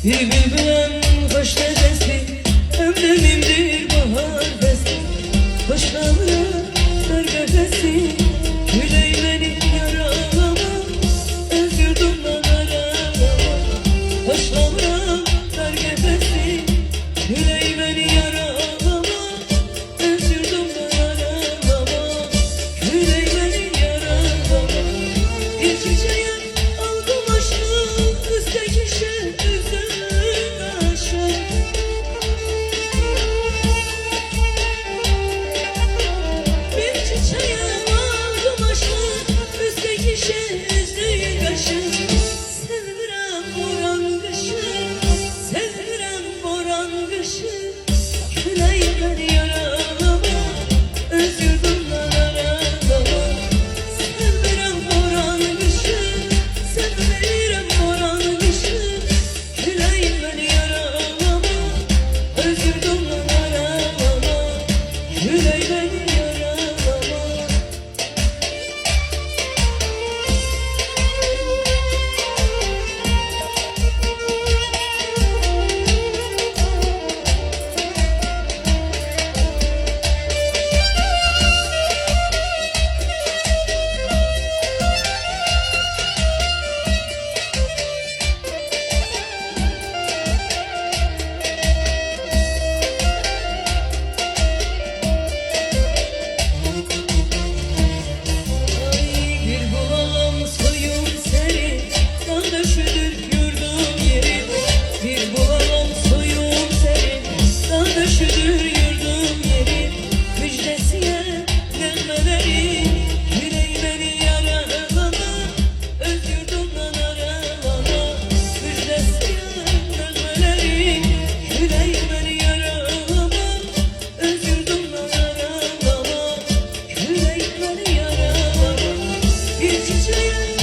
Bir bülbülün hoş nefesi, ömrümdür bahar fesi. Hoş kalır dar nefesi, güley beni yaralama, öz yurdumdan aralama. Hoş kalır dar nefesi, güley beni yaralama, öz yurdumdan aralama. Güley beni yaralama. Bir çiçeğe aldım aşkı, üstteki şey bir çiçeğe